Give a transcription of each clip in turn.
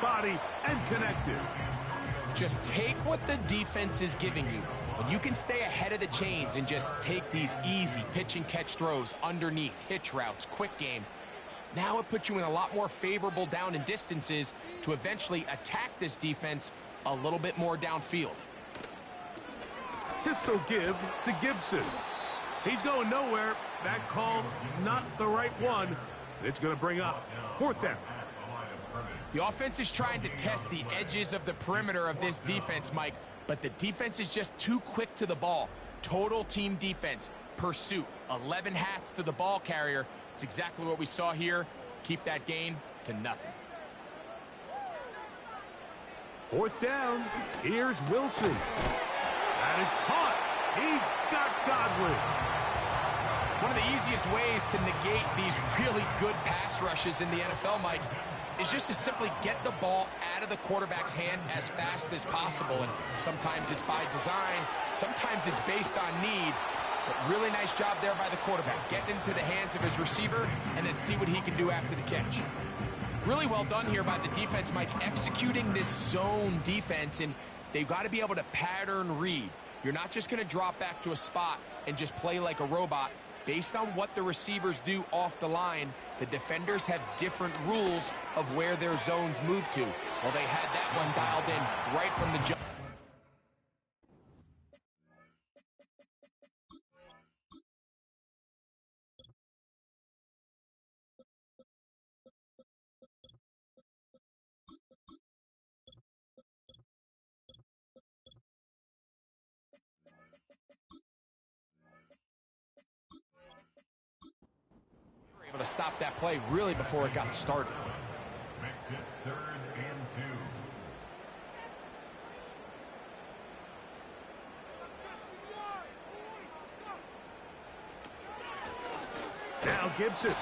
body and connected. Just take what the defense is giving you. When you can stay ahead of the chains and just take these easy pitch and catch throws underneath, hitch routes, quick game, now it puts you in a lot more favorable down and distances to eventually attack this defense a little bit more downfield. Pistol give to Gibson. He's going nowhere. That call, not the right one. It's going to bring up 4th down. The offense is trying to test the edges of the perimeter of this defense, Mike, but the defense is just too quick to the ball. Total team defense, pursuit, 11 hats to the ball carrier. It's exactly what we saw here. Keep that gain to nothing. 4th down. Here's Wilson. That is caught. He got Godwin. One of the easiest ways to negate these really good pass rushes in the NFL, Mike, is just to simply get the ball out of the quarterback's hand as fast as possible. And sometimes it's by design, sometimes it's based on need. But really nice job there by the quarterback, getting into the hands of his receiver and then see what he can do after the catch. Really well done here by the defense, Mike, executing this zone defense, and they've got to be able to pattern read. You're not just going to drop back to a spot and just play like a robot. Based on what the receivers do off the line, the defenders have different rules of where their zones move to. Well, they had that one dialed in right from the jump. Able to stop that play really before it got started. Makes it 3rd and 2. Now Gibson.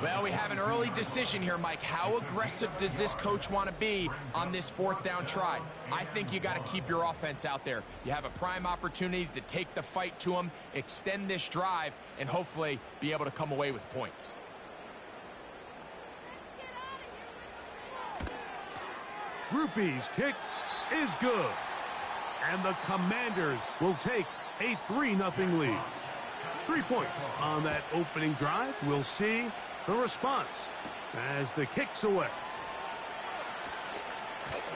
Well, we have an early decision here, Mike. How aggressive does this coach want to be on this 4th down try? I think you got to keep your offense out there. You have a prime opportunity to take the fight to them, extend this drive, and hopefully be able to come away with points. Rupee's kick is good. And the Commanders will take a 3-0 lead. 3 points on that opening drive. We'll see the response as the kick's away.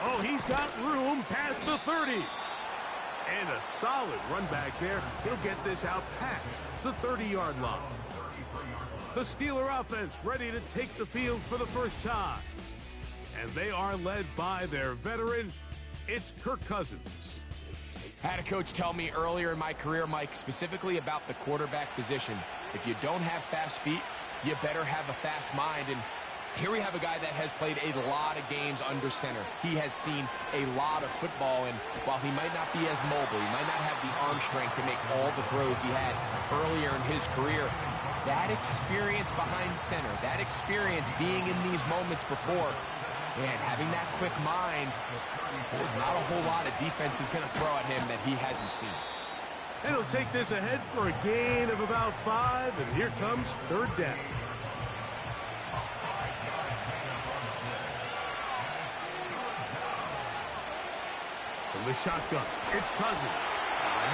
Oh, he's got room past the 30. And a solid run back there. He'll get this out past the 30-yard line. The Steeler offense ready to take the field for the first time. And they are led by their veteran. It's Kirk Cousins. I had a coach tell me earlier in my career, Mike, specifically about the quarterback position. If you don't have fast feet, you better have a fast mind. And here we have a guy that has played a lot of games under center. He has seen a lot of football, and while he might not be as mobile, he might not have the arm strength to make all the throws he had earlier in his career, that experience behind center, that experience being in these moments before, man, having that quick mind, there's not a whole lot of defense is going to throw at him that he hasn't seen. And he'll take this ahead for a gain of about 5, and here comes 3rd down. From the shotgun, it's Cousins.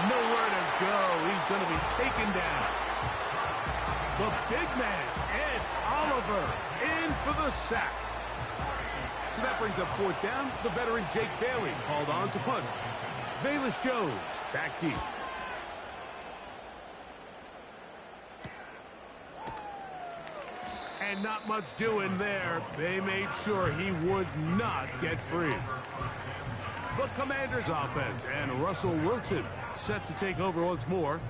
Nowhere to go. He's going to be taken down. The big man, Ed Oliver, in for the sack. So that brings up 4th down. The veteran Jake Bailey called on to punt. Velus Jones back deep. And not much doing there. They made sure he would not get free. The Commanders offense and Russell Wilson set to take over once more.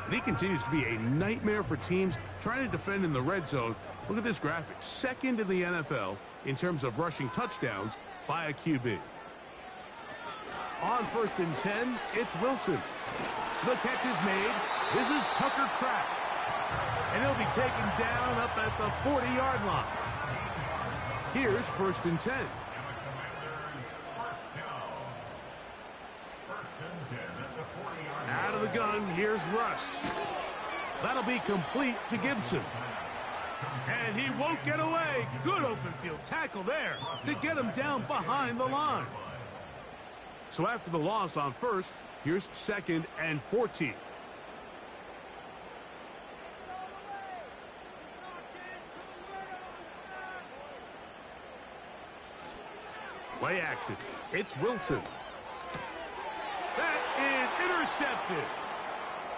And he continues to be a nightmare for teams trying to defend in the red zone. Look at this graphic. 2nd in the NFL in terms of rushing touchdowns by a QB. On 1st and 10, it's Wilson. The catch is made. This is Tucker Kraft. And he'll be taken down up at the 40-yard line. Here's 1st and 10. Out of the gun, here's Russ. That'll be complete to Gibson. And he won't get away. Good open field tackle there to get him down behind the line. So after the loss on first, here's 2nd and 14. Play action. It's Wilson. That is intercepted.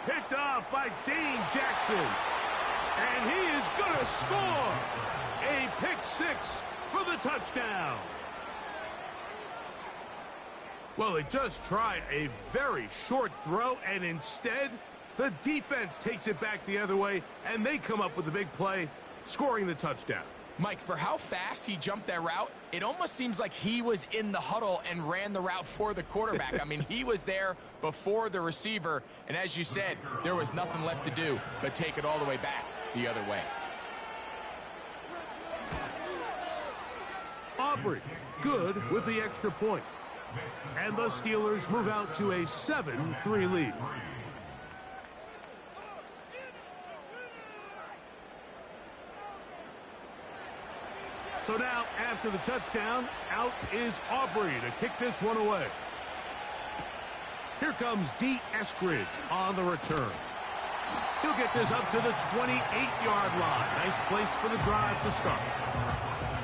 Picked off by Dane Jackson. And he is going to score. A pick 6 for the touchdown. Well, they just tried a very short throw, and instead, the defense takes it back the other way, and they come up with a big play, scoring the touchdown. Mike, for how fast he jumped that route, it almost seems like he was in the huddle and ran the route for the quarterback. I mean, he was there before the receiver, and as you said, there was nothing left to do but take it all the way back the other way. Aubrey, good with the extra point. And the Steelers move out to a 7-3 lead. So now, after the touchdown, out is Aubrey to kick this one away. Here comes D. Eskridge on the return. He'll get this up to the 28-yard line. Nice place for the drive to start.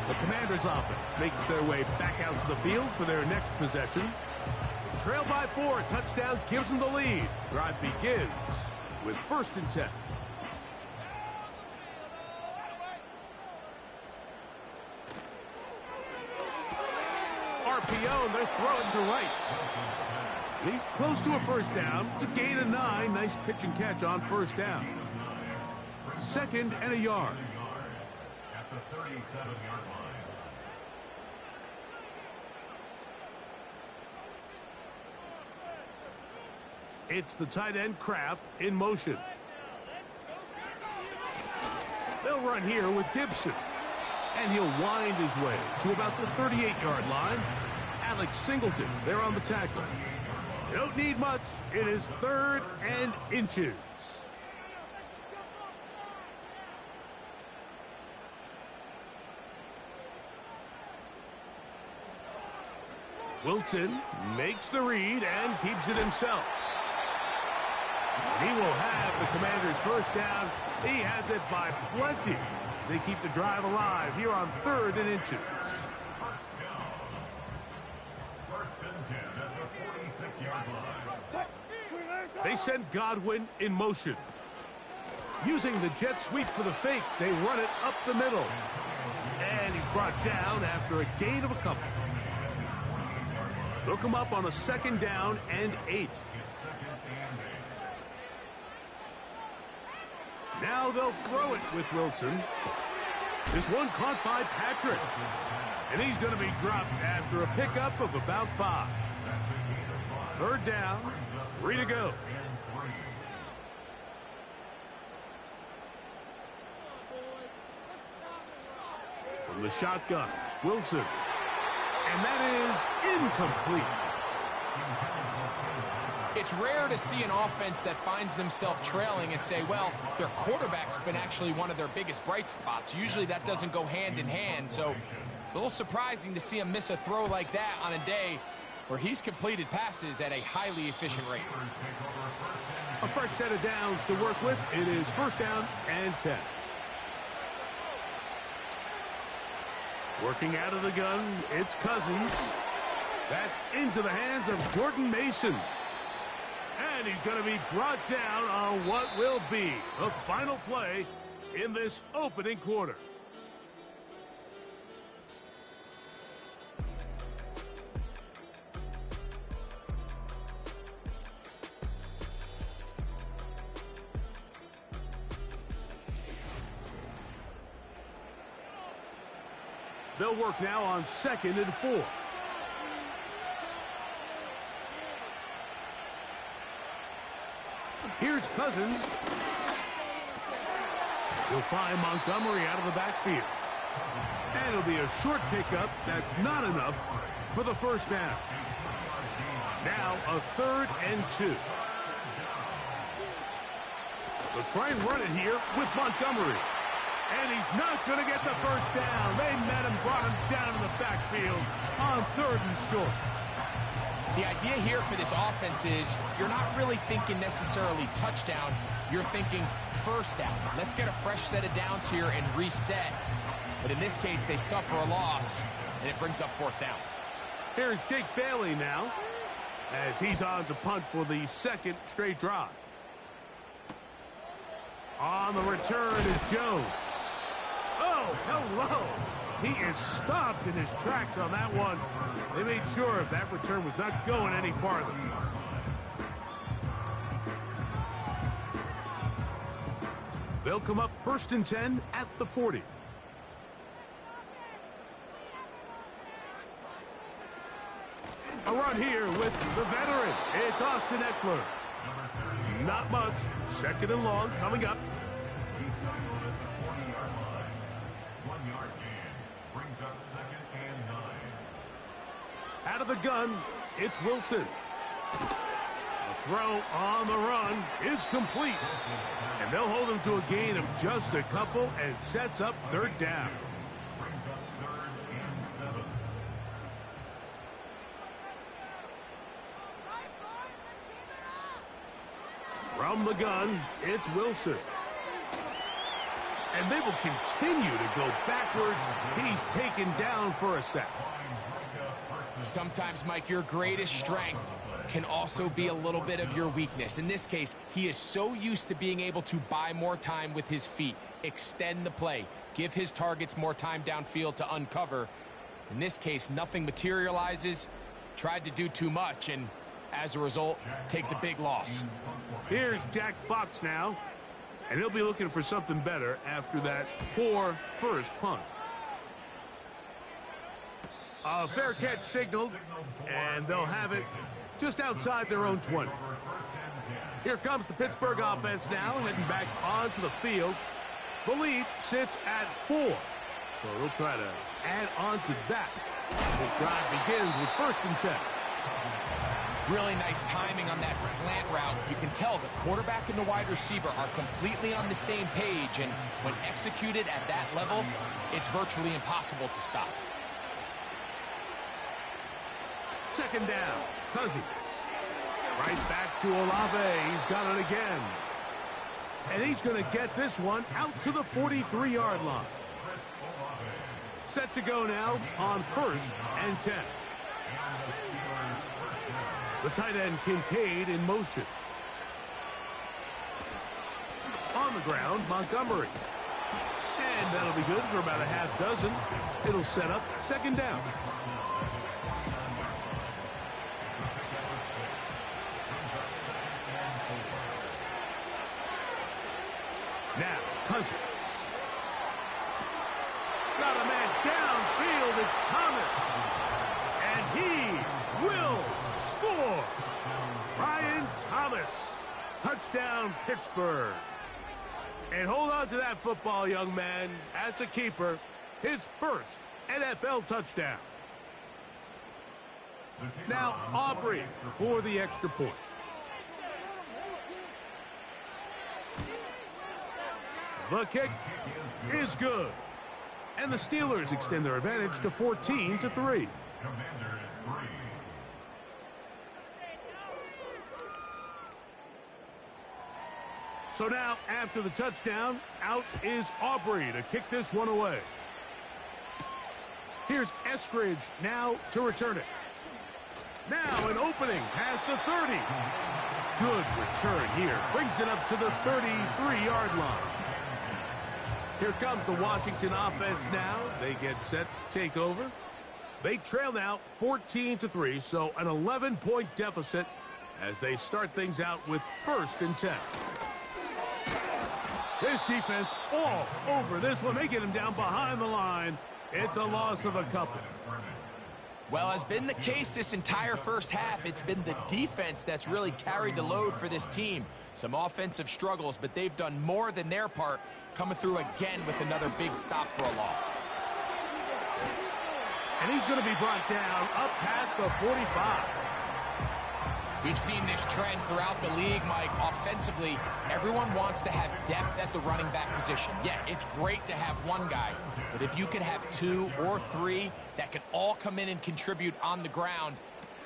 The Commanders' offense makes their way back out to the field for their next possession. Trailed by 4, touchdown gives them the lead. Drive begins with 1st and 10. RPO, and they're throwing to Rice. He's close to a first down. It's a gain of 9. Nice pitch and catch on first down. 2nd and a yard. At the 37-yard line. It's the tight end Kraft in motion. They'll run here with Gibson. And he'll wind his way to about the 38-yard line. Alex Singleton there on the tackle. You don't need much. It is 3rd and inches. Wilson makes the read and keeps it himself. He will have the Commanders' first down. He has it by plenty as they keep the drive alive here on 3rd and inches. They send Godwin in motion. Using the jet sweep for the fake, they run it up the middle. And he's brought down after a gain of a couple. Look him up on a 2nd down and 8. Now they'll throw it with Wilson. This one caught by Patrick. And he's going to be dropped after a pickup of about 5. 3rd down, 3 to go. From the shotgun, Wilson. And that is incomplete. It's rare to see an offense that finds themselves trailing and say, well, their quarterback's been actually one of their biggest bright spots. Usually that doesn't go hand in hand, so it's a little surprising to see him miss a throw like that on a day where he's completed passes at a highly efficient rate. A fresh set of downs to work with. It is 1st down and 10. Working out of the gun, it's Cousins. That's into the hands of Jordan Mason. And he's going to be brought down on what will be the final play in this opening quarter. They'll work now on 2nd and 4. Here's Cousins. He'll find Montgomery out of the backfield. And it'll be a short pickup. That's not enough for the first down. Now a 3rd and 2. They'll try and run it here with Montgomery. And he's not going to get the first down. They met him, brought him down to the backfield on 3rd and short. The idea here for this offense is you're not really thinking necessarily touchdown. You're thinking first down. Let's get a fresh set of downs here and reset. But in this case, they suffer a loss, and it brings up 4th down. Here's Jake Bailey now, as he's on to punt for the 2nd straight drive. On the return is Jones. Oh, hello. He is stopped in his tracks on that one. They made sure that return was not going any farther. They'll come up 1st and 10 at the 40. A run here with the veteran. It's Austin Eckler. Not much. 2nd and long coming up. He's going to go to the 40-yard line. 1-yard gain. Brings up 2nd and 9. Out of the gun, it's Wilson. The throw on the run is complete. And they'll hold him to a gain of just a couple and sets up 3rd down. Brings up 3rd and 7. From the gun, it's Wilson. And they will continue to go backwards. He's taken down for a sack. Sometimes, Mike, your greatest strength can also be a little bit of your weakness. In this case, he is so used to being able to buy more time with his feet, extend the play, give his targets more time downfield to uncover. In this case, nothing materializes, tried to do too much, and as a result, takes a big loss. Here's Jack Fox now, and he'll be looking for something better after that poor first punt. A fair catch signaled, and they'll have it just outside their own 20. Here comes the Pittsburgh offense now, heading back onto the field. The lead sits at 4, so they'll try to add on to that. This drive begins with 1st and 10. Really nice timing on that slant route. You can tell the quarterback and the wide receiver are completely on the same page, and when executed at that level, it's virtually impossible to stop. 2nd down, Cousins. Right back to Olave. He's got it again. And he's going to get this one out to the 43-yard line. Set to go now on 1st and 10. The tight end, Kincaid, in motion. On the ground, Montgomery. And that'll be good for about a half dozen. It'll set up 2nd down. Now, Cousins. Got a man downfield. It's Thomas. And he will score. Brian Thomas. Touchdown, Pittsburgh. And hold on to that football, young man. That's a keeper. His first NFL touchdown. Now, Aubrey for the extra point. The kick is good. And the Steelers extend their advantage to 14-3. So now, after the touchdown, out is Aubrey to kick this one away. Here's Eskridge now to return it. Now an opening past the 30. Good return here. Brings it up to the 33-yard line. Here comes the Washington offense now. They get set to take over. They trail now 14-3, so an 11-point deficit as they start things out with 1st and 10. This defense all over this one. They get him down behind the line. It's a loss of a couple. Well, has been the case this entire first half. It's been the defense that's really carried the load for this team. Some offensive struggles, but they've done more than their part, coming through again with another big stop for a loss. And he's going to be brought down up past the 45. We've seen this trend throughout the league, Mike. Offensively, everyone wants to have depth at the running back position. Yeah, it's great to have one guy, but if you could have two or three that can all come in and contribute on the ground,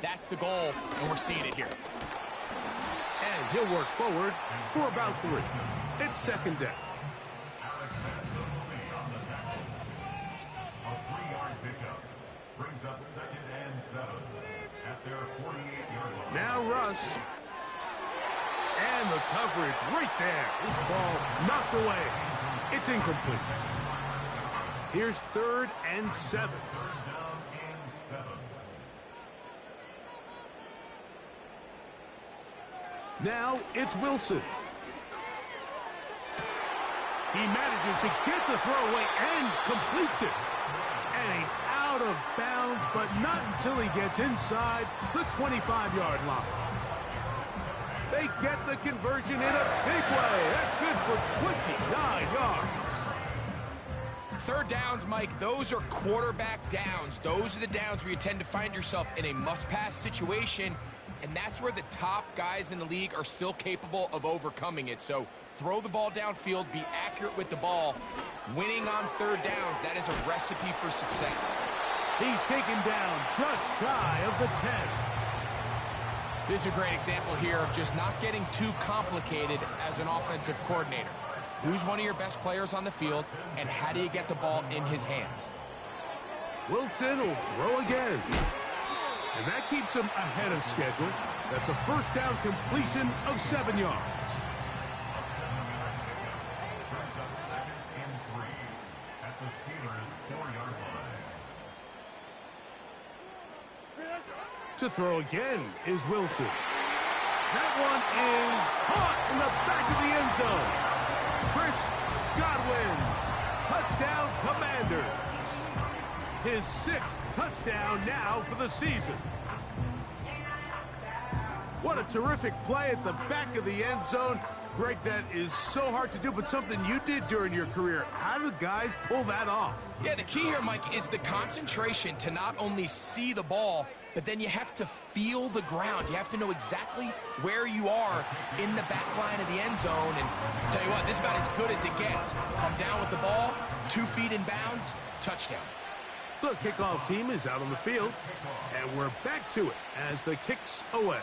that's the goal, and we're seeing it here. And he'll work forward for about 3. It's second down. A 3-yard pickup brings up 2nd and 7 at their 48-yard line. Now Russ. And the coverage right there. This ball knocked away. It's incomplete. Here's 3rd and 7. 3rd down and 7. Now it's Wilson. He manages to get the throw away and completes it. And he's out of bounds, but not until he gets inside the 25-yard line. They get the conversion in a big way. That's good for 29 yards. 3rd downs, Mike, those are quarterback downs. Those are the downs where you tend to find yourself in a must-pass situation, and that's where the top guys in the league are still capable of overcoming it. So throw the ball downfield, be accurate with the ball. Winning on 3rd downs, that is a recipe for success. He's taken down just shy of the 10. This is a great example here of just not getting too complicated as an offensive coordinator. Who's one of your best players on the field, and how do you get the ball in his hands? Wilson will throw again. And that keeps him ahead of schedule. That's a 1st down completion of 7 yards. Brings up 2nd and 3 at the Steelers' 4-yard line. To throw again is Wilson. That one is caught in the back of the end zone. Chris Godwin, touchdown Commanders. His 6th touchdown now for the season. What a terrific play at the back of the end zone. Greg, that is so hard to do, but something you did during your career. How do guys pull that off? Yeah, the key here, Mike, is the concentration to not only see the ball, but then you have to feel the ground. You have to know exactly where you are in the back line of the end zone. And I'll tell you what, this is about as good as it gets. Come down with the ball, 2 feet in bounds, touchdown. The kickoff team is out on the field, and we're back to it as the kick's away.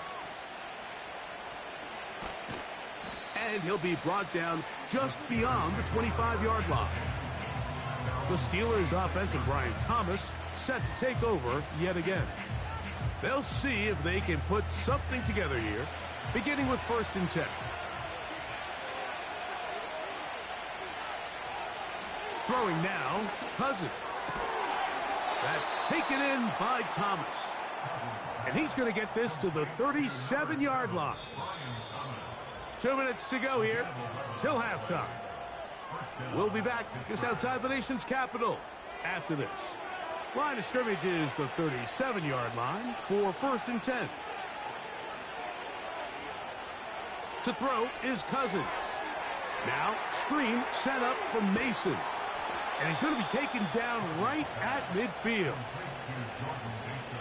And he'll be brought down just beyond the 25-yard line. The Steelers' offensive Brian Thomas set to take over yet again. They'll see if they can put something together here, beginning with 1st and 10. Throwing now, Cousins. That's taken in by Thomas. And he's going to get this to the 37-yard line. 2 minutes to go here till halftime. We'll be back just outside the nation's capital after this. Line of scrimmage is the 37-yard line for 1st and 10. To throw is Cousins. Now, screen set up for Mason. And he's going to be taken down right at midfield.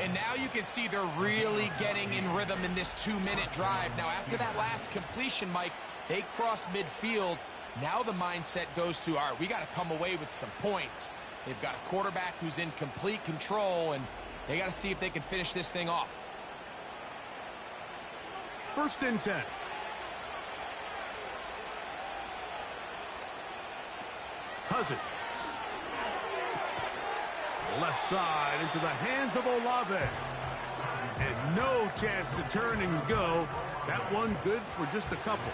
And now you can see they're really getting in rhythm in this 2-minute drive. Now, after that last completion, Mike, they cross midfield. Now the mindset goes to, all right, we got to come away with some points. They've got a quarterback who's in complete control, and they got to see if they can finish this thing off. 1st and 10. Cousins. Left side into the hands of Olave. And no chance to turn and go. That one good for just a couple.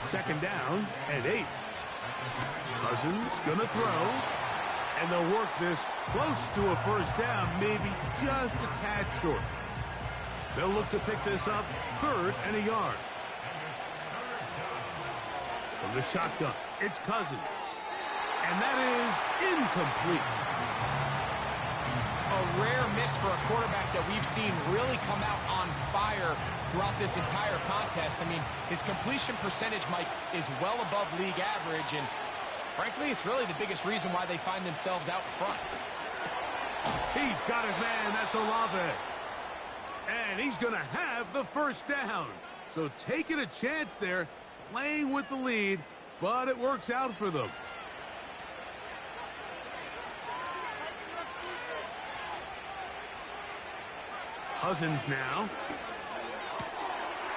2nd down and 8. Cousins gonna throw. And they'll work this close to a 1st down, maybe just a tad short. They'll look to pick this up 3rd and a yard. From the shotgun, it's Cousins. And that is incomplete. A rare miss for a quarterback that we've seen really come out on fire throughout this entire contest. I mean, his completion percentage, Mike, is well above league average, and frankly, it's really the biggest reason why they find themselves out in front. He's got his man. That's Olave. And he's going to have the first down. So taking a chance there, playing with the lead, but it works out for them. Cousins now.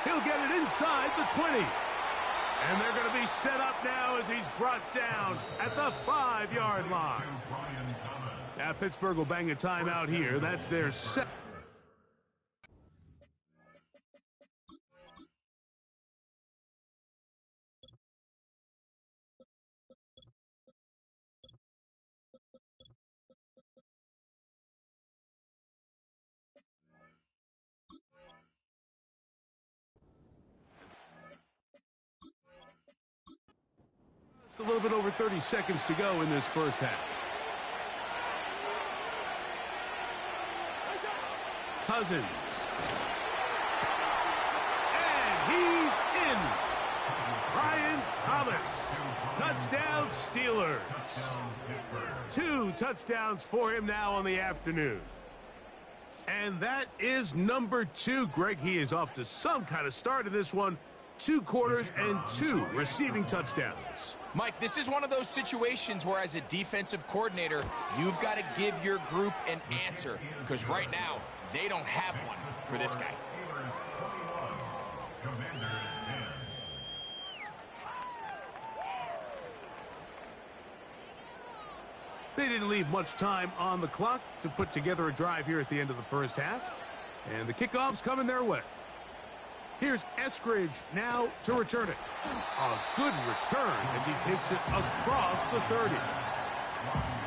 He'll get it inside the 20. And they're going to be set up now as he's brought down at the 5-yard line. Now Pittsburgh will bang a timeout here. That's their second. A little bit over 30 seconds to go in this first half. Cousins. And he's in. Brian Thomas. Touchdown Steelers. 2 touchdowns for him now on the afternoon. And that is number 2. Greg, he is off to some kind of start in this one. 2 quarters and 2 receiving touchdowns. Mike, this is one of those situations where as a defensive coordinator, you've got to give your group an answer, because right now, they don't have one for this guy. They didn't leave much time on the clock to put together a drive here at the end of the first half. And the kickoff's coming their way. Here's Eskridge now to return it. A good return as he takes it across the 30.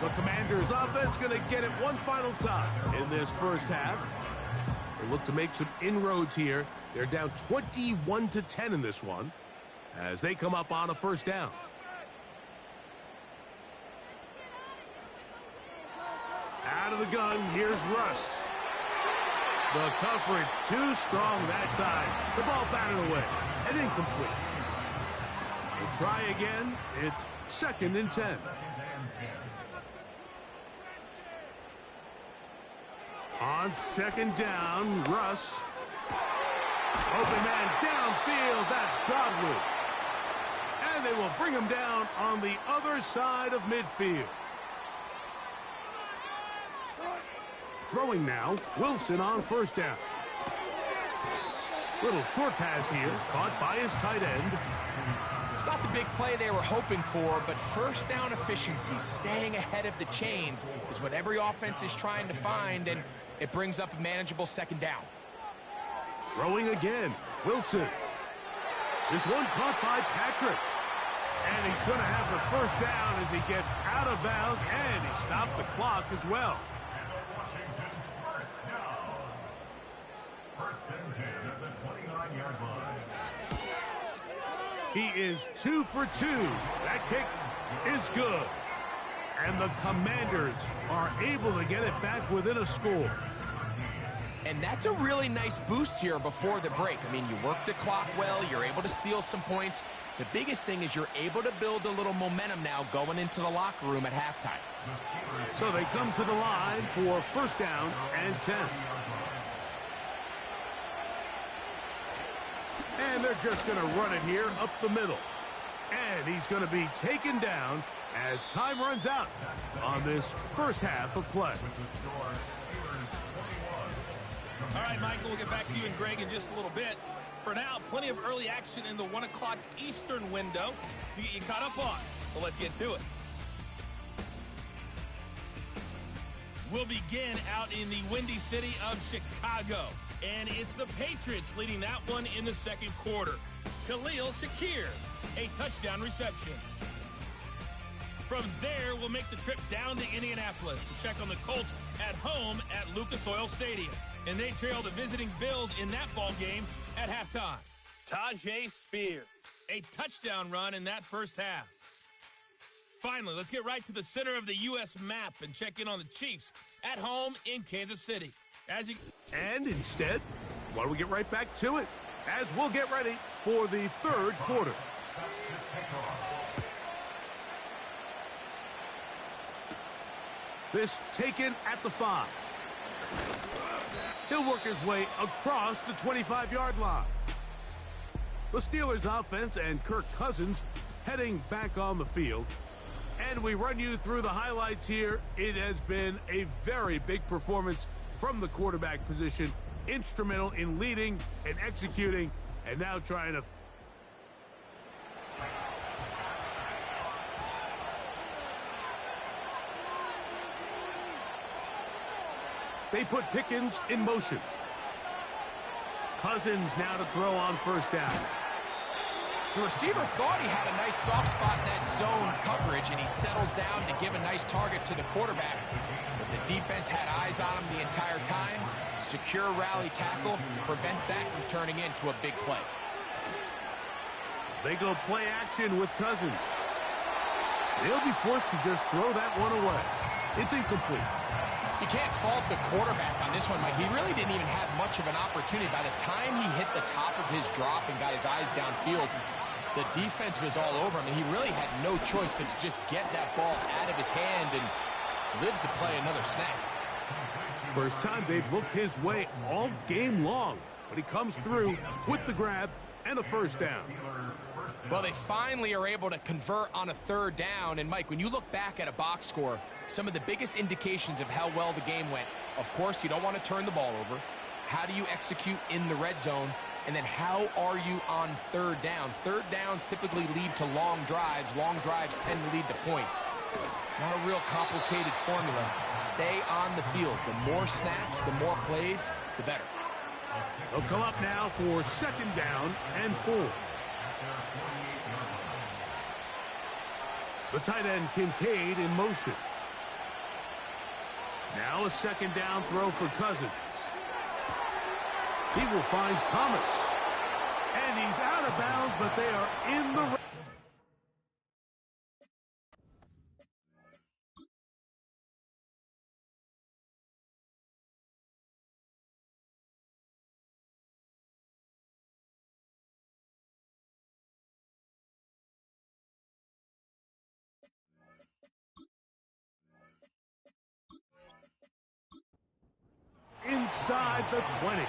The Commanders' offense going to get it one final time in this first half. They look to make some inroads here. They're down 21-10 in this one as they come up on a first down. Out of the gun, here's Russ. The coverage too strong that time. The ball batted away and incomplete. We'll try again. It's 2nd and 10. On 2nd down, Russ. Open man downfield. That's Godwin. And they will bring him down on the other side of midfield. Throwing now, Wilson on first down. Little short pass here, caught by his tight end. It's not the big play they were hoping for, but first down efficiency, staying ahead of the chains, is what every offense is trying to find, and it brings up a manageable 2nd down. Throwing again, Wilson. This one caught by Patrick. And he's going to have the first down as he gets out of bounds, and he stopped the clock as well. He is 2 for 2. That kick is good. And the Commanders are able to get it back within a score. And that's a really nice boost here before the break. I mean, you work the clock well, you're able to steal some points. The biggest thing is you're able to build a little momentum now going into the locker room at halftime. So they come to the line for first down and 10. And they're just going to run it here up the middle. And he's going to be taken down as time runs out on this first half of play. All right, Michael, we'll get back to you and Greg in just a little bit. For now, plenty of early action in the 1 o'clock Eastern window to get you caught up on. So let's get to it. We'll begin out in the windy city of Chicago. And it's the Patriots leading that one in the 2nd quarter. Khalil Shakir, a touchdown reception. From there, we'll make the trip down to Indianapolis to check on the Colts at home at Lucas Oil Stadium. And they trail the visiting Bills in that ball game at halftime. Tajay Spears, a touchdown run in that first half. Finally, let's get right to the center of the U.S. map and check in on the Chiefs at home in Kansas City. And instead, why don't we get right back to it as we'll get ready for the 3rd quarter. This taken at the 5. He'll work his way across the 25-yard line. The Steelers offense and Kirk Cousins heading back on the field. And we run you through the highlights here. It has been a very big performance from the quarterback position. Instrumental in leading and executing, and now trying to... They put Pickens in motion. Cousins now to throw on first down. The receiver thought he had a nice soft spot in that zone coverage, and he settles down to give a nice target to the quarterback. But the defense had eyes on him the entire time. Secure rally tackle prevents that from turning into a big play. They go play action with Cousins. They'll be forced to just throw that one away. It's incomplete. You can't fault the quarterback on this one, Mike. He really didn't even have much of an opportunity. By the time he hit the top of his drop and got his eyes downfield, the defense was all over him, and he really had no choice but to just get that ball out of his hand and live to play another snap. First time they've looked his way all game long, but he comes through with the grab and a first down. Well, they finally are able to convert on a third down. And, Mike, when you look back at a box score, some of the biggest indications of how well the game went, of course, you don't want to turn the ball over. How do you execute in the red zone? And then how are you on third down? Third downs typically lead to long drives. Long drives tend to lead to points. It's not a real complicated formula. Stay on the field. The more snaps, the more plays, the better. They'll come up now for second down and 4. The tight end Kincaid in motion. Now a second down throw for Cousins. He will find Thomas. And he's out of bounds, but they are in the... inside the 20.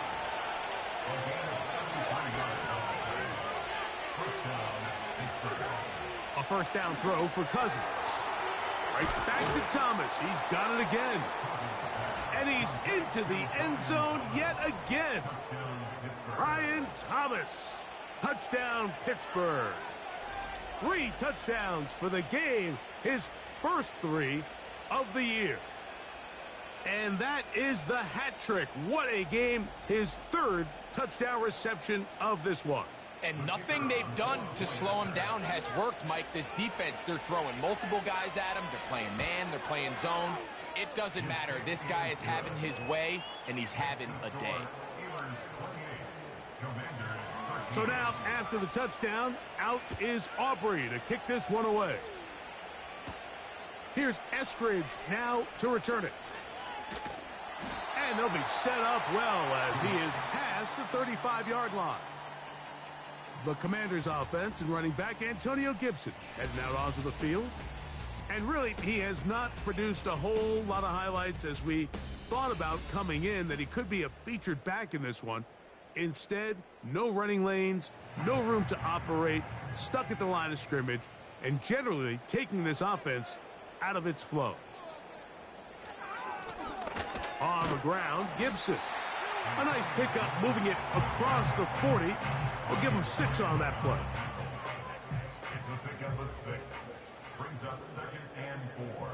A first down throw for Cousins. Right back to Thomas. He's got it again. And he's into the end zone yet again. Brian Thomas. Touchdown, Pittsburgh. 3 touchdowns for the game. His first 3 of the year. And that is the hat trick. What a game. His 3rd touchdown reception of this one. And nothing they've done to slow him down has worked, Mike. This defense, they're throwing multiple guys at him. They're playing man. They're playing zone. It doesn't matter. This guy is having his way, and he's having a day. So now, after the touchdown, out is Aubrey to kick this one away. Here's Eskridge now to return it. And they'll be set up well as he is past the 35-yard line. The Commanders' offense and running back Antonio Gibson heading out onto the field. And really, he has not produced a whole lot of highlights as we thought about coming in that he could be a featured back in this one. Instead, no running lanes, no room to operate, stuck at the line of scrimmage, and generally taking this offense out of its flow. On the ground, Gibson. A nice pickup, moving it across the 40. We'll give him 6 on that play. It's a pickup of 6. Brings up 2nd and 4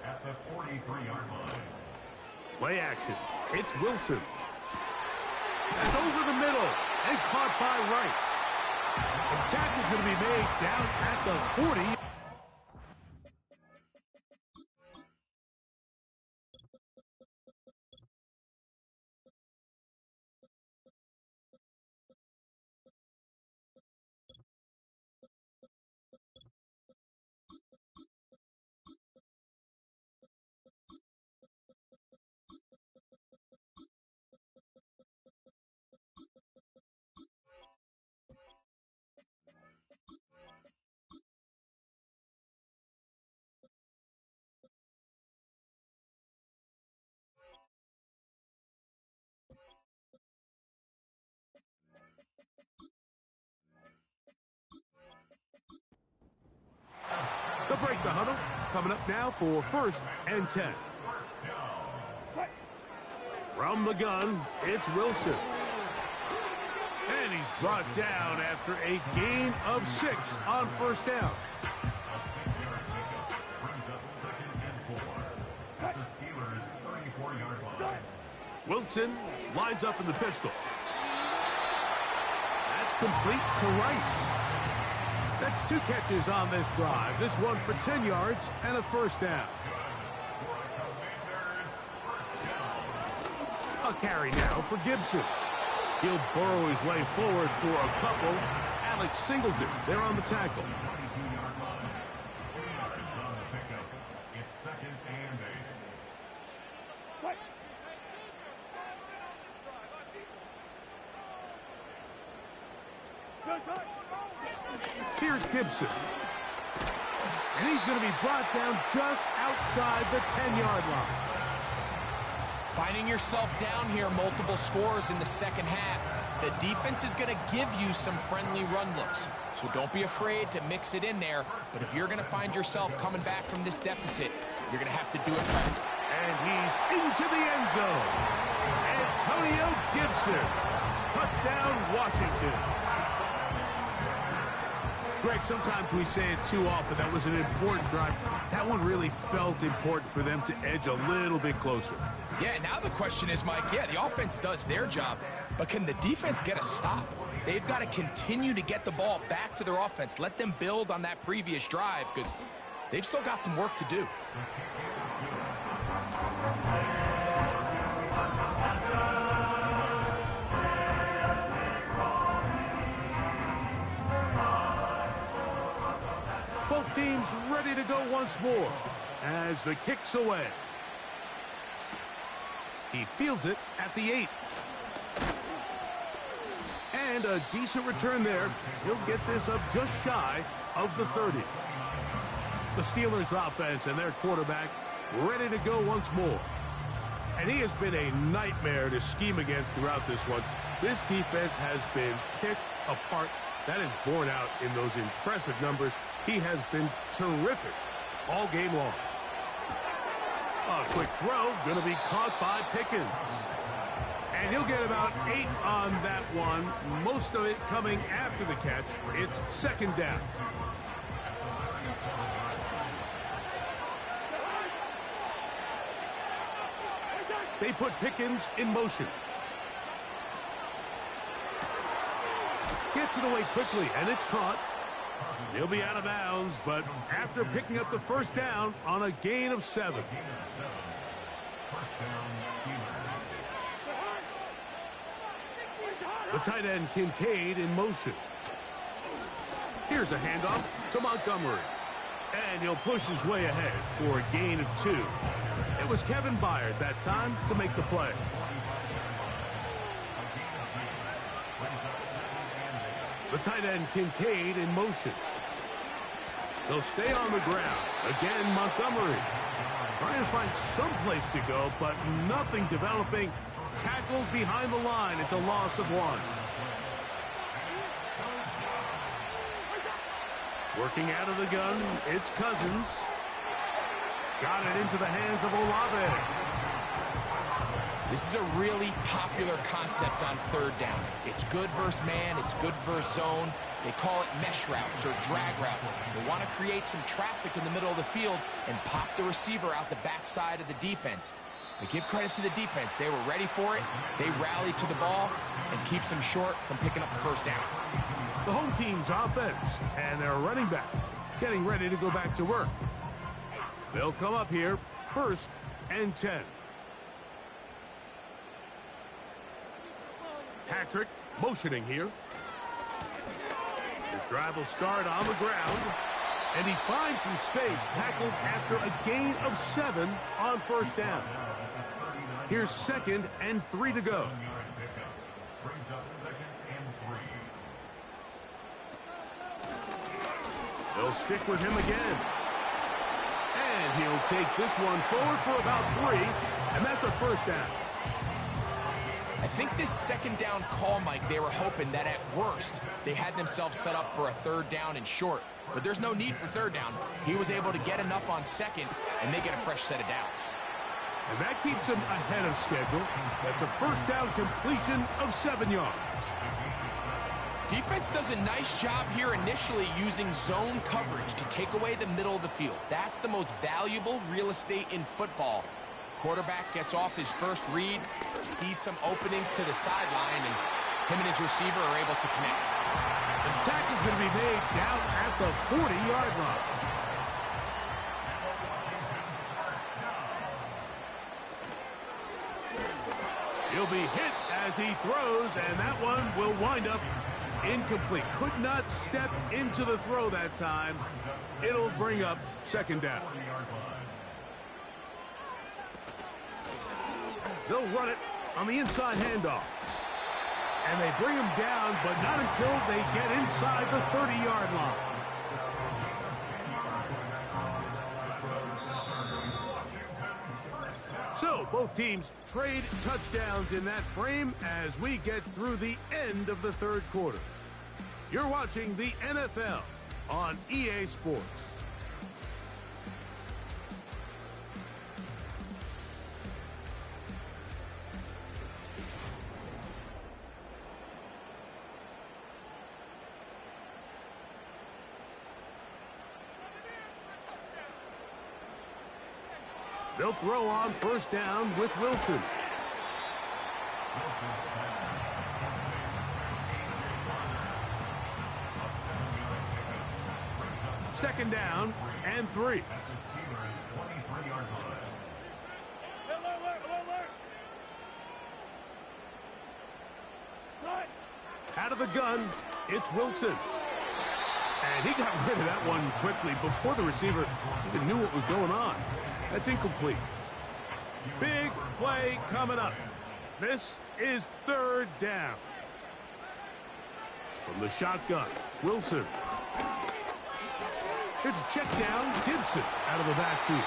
at the 43-yard line. Play action. It's Wilson. That's over the middle and caught by Rice. The tackle's going to be made down at the 40. coming up now for 1st and 10. From the gun, it's Wilson. And he's brought down after a gain of 6 on 1st down. Wilson lines up in the pistol. That's complete to Rice. That's 2 catches on this drive. This one for 10 yards and a 1st down. A carry now for Gibson. He'll burrow his way forward for a couple. Alex Singleton there on the tackle. Here's Gibson. And he's going to be brought down just outside the 10-yard line. Finding yourself down here, multiple scores in the second half. The defense is going to give you some friendly run looks. So don't be afraid to mix it in there. But if you're going to find yourself coming back from this deficit, you're going to have to do it right. And he's into the end zone. Antonio Gibson. Touchdown, Washington. Greg, sometimes we say it too often. That was an important drive. That one really felt important for them to edge a little bit closer. Yeah, now the question is, Mike, the offense does their job, but can the defense get a stop? They've got to continue to get the ball back to their offense. Let them build on that previous drive because they've still got some work to do. Both teams ready to go once more as the kick's away. He fields it at the 8. And a decent return there. He'll get this up just shy of the 30. The Steelers offense and their quarterback ready to go once more. And he has been a nightmare to scheme against throughout this one. This defense has been picked apart. That is borne out in those impressive numbers. He has been terrific all game long. A quick throw, going to be caught by Pickens. And he'll get about 8 on that one, most of it coming after the catch. It's 2nd down. They put Pickens in motion. Gets it away quickly, and it's caught. He'll be out of bounds, but after picking up the 1st down on a gain of 7. The tight end Kincaid in motion. Here's a handoff to Montgomery. And he'll push his way ahead for a gain of 2. It was Kevin Byard that time to make the play. The tight end Kincaid in motion. They'll stay on the ground. Again, Montgomery. Trying to find some place to go, but nothing developing. Tackled behind the line. It's a loss of 1. Working out of the gun, it's Cousins. Got it into the hands of Olave. This is a really popular concept on 3rd down. It's good versus man, it's good versus zone. They call it mesh routes or drag routes. They want to create some traffic in the middle of the field and pop the receiver out the backside of the defense. But give credit to the defense. They were ready for it. They rallied to the ball and keeps them short from picking up the 1st down. The home team's offense and their running back getting ready to go back to work. They'll come up here 1st and 10. Patrick motioning here. His drive will start on the ground. And he finds some space, tackled after a gain of 7 on 1st down. Here's 2nd and 3 to go. They'll stick with him again. And he'll take this one forward for about 3, and that's a 1st down. I think this second down call, Mike, they were hoping that at worst, they had themselves set up for a third down and short. But there's no need for third down. He was able to get enough on second, and they get a fresh set of downs. And that keeps him ahead of schedule. That's a first down completion of 7 yards. Defense does a nice job here initially using zone coverage to take away the middle of the field. That's the most valuable real estate in football. Quarterback gets off his first read, sees some openings to the sideline, and him and his receiver are able to connect. The tackle is going to be made down at the 40-yard line. He'll be hit as he throws, and that one will wind up incomplete. Could not step into the throw that time. It'll bring up second down. They'll run it on the inside handoff. And they bring him down, but not until they get inside the 30-yard line. So, both teams trade touchdowns in that frame as we get through the end of the third quarter. You're watching the NFL on EA Sports. They'll throw on first down with Wilson. Second down and 3. Out of the gun, it's Wilson. And he got rid of that one quickly before the receiver even knew what was going on. That's incomplete. Big play coming up. This is third down. From the shotgun, Wilson. Here's a check down, Gibson out of the backfield.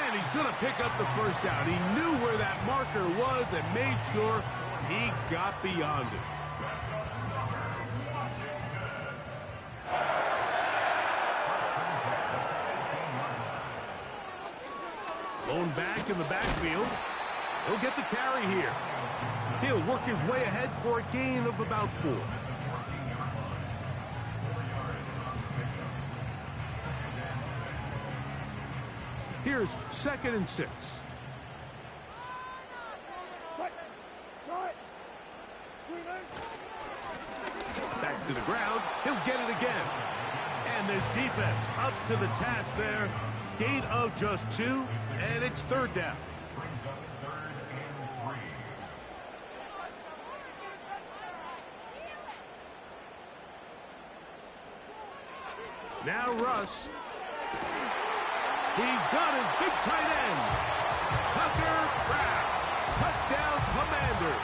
And he's going to pick up the first down. He knew where that marker was and made sure he got beyond it. Blown back in the backfield. He'll get the carry here. He'll work his way ahead for a gain of about 4. Here's 2nd and 6. Back to the ground. He'll get it again. And this defense up to the task there. Gain of just 2, and it's third down. Now Russ. He's got his big tight end. Tucker Kraft. Touchdown, Commanders.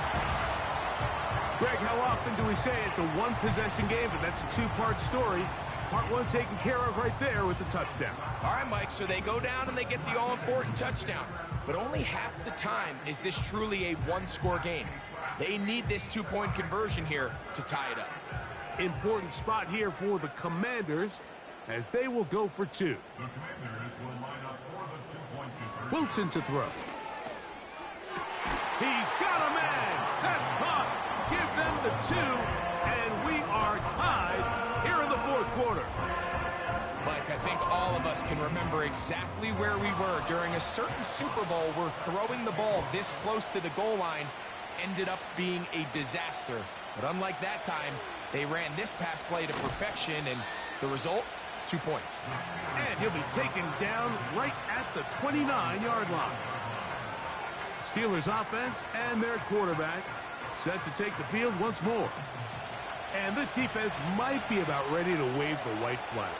Greg, how often do we say it's a one-possession game, but that's a two-part story? Part 1 taken care of right there with the touchdown. All right, Mike, so they go down and they get the all-important touchdown. But only half the time is this truly a one-score game. They need this two-point conversion here to tie it up. Important spot here for the Commanders as they will go for 2. The Commanders will line up for the two-point conversion. Wilson to throw. He's got a man. That's caught. Give them the 2, and we are tied here in the fourth quarter. Mike, I think all of us can remember exactly where we were during a certain Super Bowl where throwing the ball this close to the goal line ended up being a disaster. But unlike that time, they ran this pass play to perfection, and the result, 2 points. And he'll be taken down right at the 29-yard line. Steelers offense and their quarterback set to take the field once more. And this defense might be about ready to wave the white flag.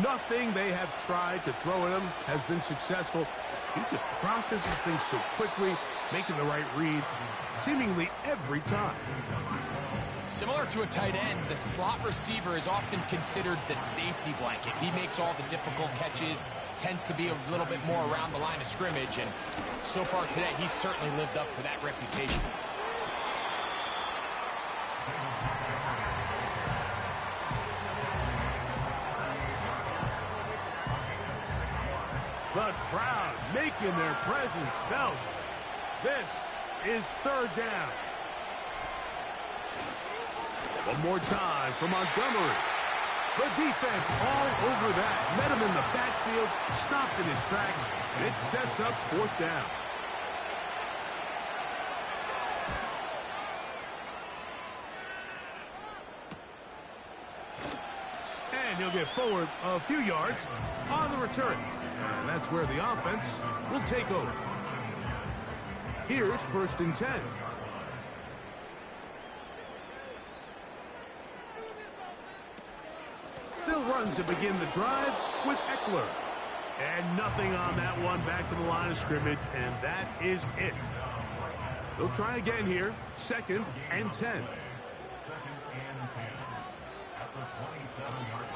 Nothing they have tried to throw at him has been successful. He just processes things so quickly, making the right read, seemingly every time. Similar to a tight end, the slot receiver is often considered the safety blanket. He makes all the difficult catches, tends to be a little bit more around the line of scrimmage, and so far today, he's certainly lived up to that reputation. their presence felt. This is third down. One more time for Montgomery. The defense all over that. Met him in the backfield, stopped in his tracks, and it sets up fourth down. And he'll get forward a few yards on the return. And that's where the offense will take over. Here's 1st and 10. They'll run to begin the drive with Eckler. And nothing on that one, back to the line of scrimmage, and that is it. They'll try again here, 2nd and 10.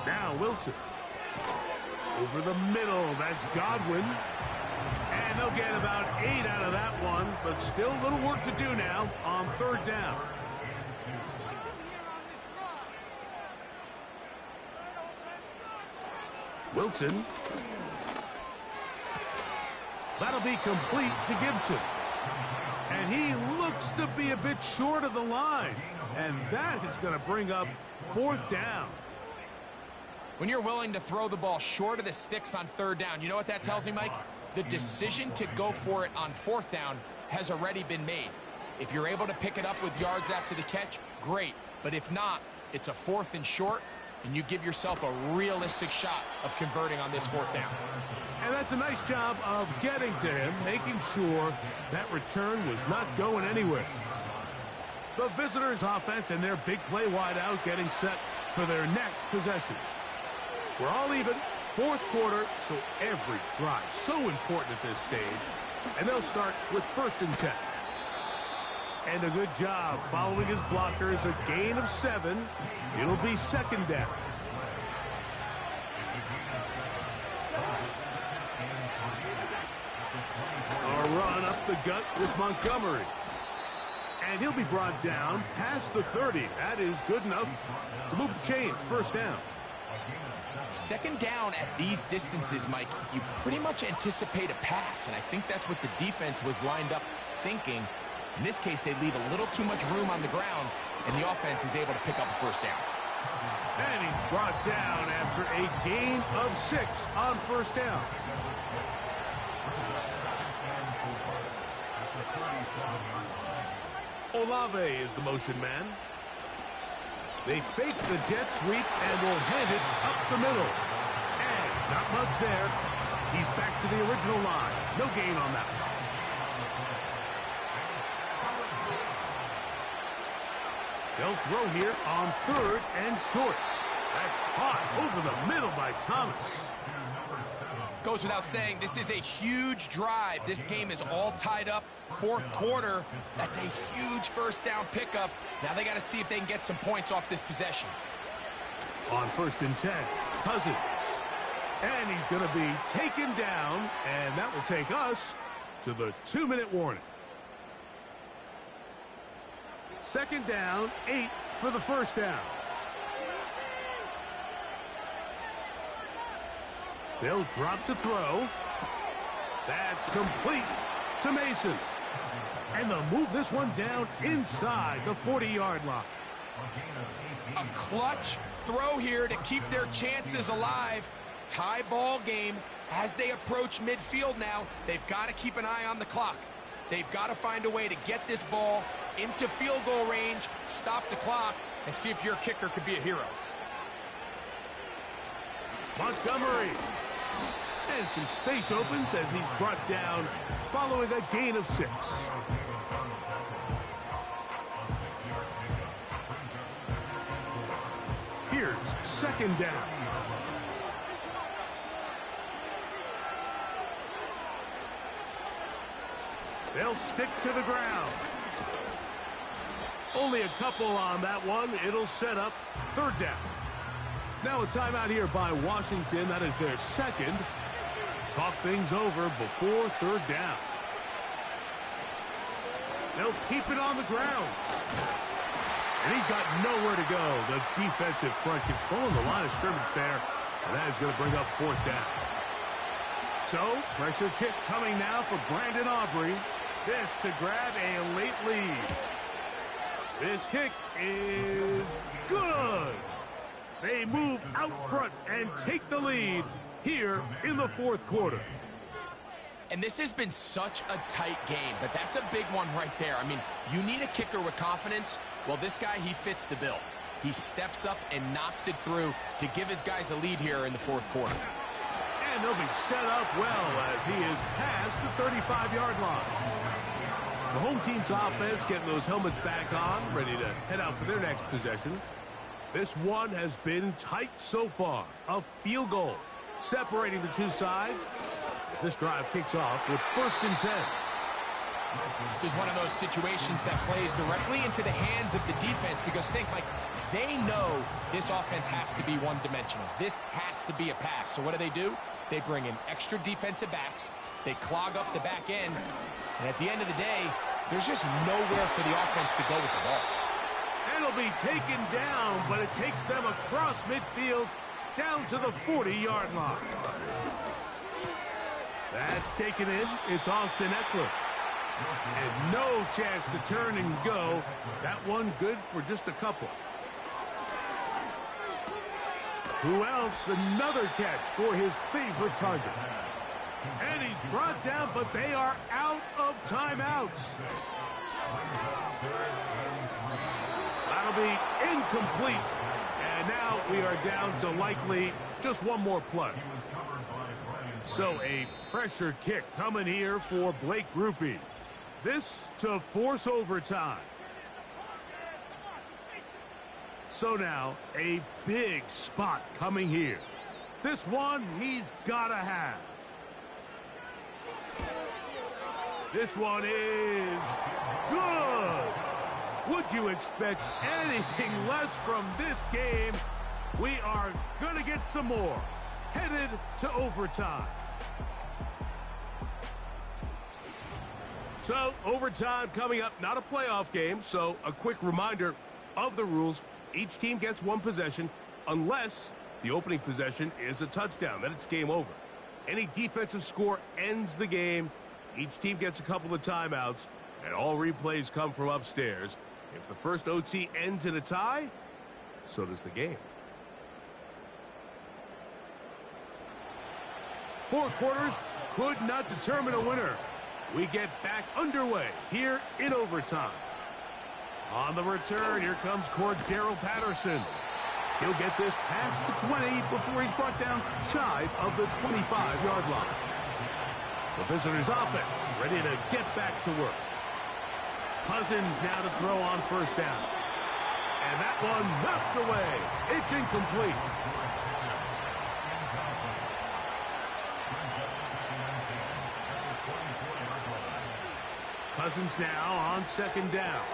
Now Wilson. Over the middle, that's Godwin. And they'll get about 8 out of that one, but still a little work to do now on 3rd down. Wilson. That'll be complete to Gibson. And he looks to be a bit short of the line. And that is going to bring up 4th down. When you're willing to throw the ball short of the sticks on 3rd down, you know what that tells me, Mike? The decision to go for it on 4th down has already been made. If you're able to pick it up with yards after the catch, great. But if not, it's a 4th and short, and you give yourself a realistic shot of converting on this 4th down. And that's a nice job of getting to him, making sure that return was not going anywhere. The visitors' offense and their big play wideout getting set for their next possession. We're all even, 4th quarter, so every drive so important at this stage. And they'll start with 1st and 10. And a good job following his blockers, a gain of 7. It'll be 2nd down. A run up the gut with Montgomery. And he'll be brought down past the 30. That is good enough to move the chains. 1st down. 2nd down at these distances, Mike, you pretty much anticipate a pass, and I think that's what the defense was lined up thinking. In this case, they leave a little too much room on the ground, and the offense is able to pick up a 1st down. And he's brought down after a gain of 6 on 1st down. Olave is the motion man. They fake the jet sweep and will hand it up the middle. And not much there. He's back to the original line. No gain on that. They'll throw here on 3rd and short. That's caught over the middle by Thomas. Goes without saying, this is a huge drive. This game is all tied up. 4th quarter, that's a huge 1st down pickup. Now they got to see if they can get some points off this possession. On 1st and 10, Cousins. And he's going to be taken down, and that will take us to the 2-minute warning. 2nd down, 8 for the 1st down. They'll drop to throw. That's complete to Mason. And they'll move this one down inside the 40-yard line. A clutch throw here to keep their chances alive. Tie ball game as they approach midfield now. They've got to keep an eye on the clock. They've got to find a way to get this ball into field goal range, stop the clock, and see if your kicker could be a hero. Montgomery. And some space opens as he's brought down following a gain of 6. Here's 2nd down. They'll stick to the ground. Only a couple on that one. It'll set up 3rd down. Now a timeout here by Washington. That is their 2nd. Talk things over before 3rd down. They'll keep it on the ground. And he's got nowhere to go. The defensive front controlling the line of scrimmage there. And that is going to bring up 4th down. So, pressure kick coming now for Brandon Aubrey. This to grab a late lead. This kick is good. They move out front and take the lead here in the fourth quarter. And this has been such a tight game, but that's a big one right there. I mean, you need a kicker with confidence. Well, this guy, he fits the bill. He steps up and knocks it through to give his guys a lead here in the fourth quarter. And they'll be set up well as he is past the 35-yard line. The home team's offense getting those helmets back on, ready to head out for their next possession. This one has been tight so far. A field goal separating the two sides as this drive kicks off with 1st and 10. This is one of those situations that plays directly into the hands of the defense because think, like, they know this offense has to be one-dimensional. This has to be a pass. So what do? They bring in extra defensive backs. They clog up the back end. And at the end of the day, there's just nowhere for the offense to go with the ball. And it'll be taken down, but it takes them across midfield down to the 40-yard line. That's taken in. It's Austin Eckler. And no chance to turn and go. That one good for just a couple. Who else? Another catch for his favorite target. And he's brought down, but they are out of timeouts. That'll be incomplete. And now we are down to likely just one more play. So a pressure kick coming here for Blake Grupe. This to force overtime. So now a big spot coming here. This one he's got to have. This one is good. Would you expect anything less from this game? We are going to get some more. Headed to overtime. So, overtime coming up. Not a playoff game, so a quick reminder of the rules. Each team gets one possession unless the opening possession is a touchdown. Then it's game over. Any defensive score ends the game. Each team gets a couple of timeouts, and all replays come from upstairs. If the first OT ends in a tie, so does the game. 4 quarters could not determine a winner. We get back underway here in overtime. On the return, here comes Cordero Patterson. He'll get this past the 20 before he's brought down shy of the 25-yard line. The visitors' offense ready to get back to work. Cousins now to throw on 1st down. And that one knocked away. It's incomplete. Cousins now on 2nd down.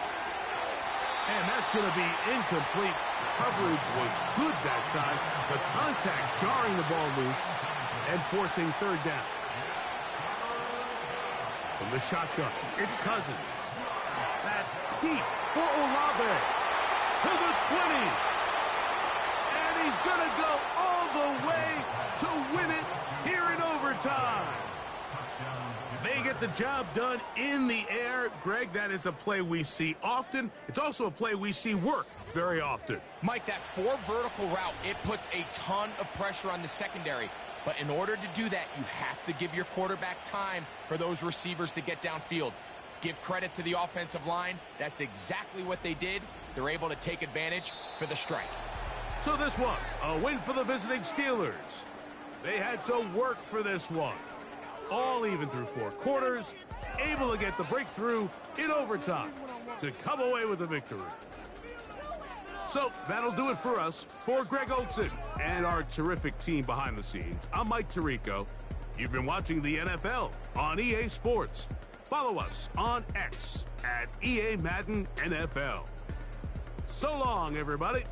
And that's going to be incomplete. Coverage was good that time. The contact jarring the ball loose and forcing 3rd down. From the shotgun, it's Cousins. That deep for Olave to the 20. And he's going to go all the way to win it here in overtime. They get the job done in the air. Greg, that is a play we see often. It's also a play we see work very often. Mike, that 4 vertical route, it puts a ton of pressure on the secondary. But in order to do that, you have to give your quarterback time for those receivers to get downfield. Give credit to the offensive line. That's exactly what they did. They're able to take advantage for the strike. So this one, a win for the visiting Steelers. They had to work for this one. All even through 4 quarters, able to get the breakthrough in overtime to come away with a victory. So that'll do it for us. For Greg Olson and our terrific team behind the scenes, I'm Mike Tirico. You've been watching the NFL on EA Sports. Follow us on X at EA Madden NFL. So long, everybody.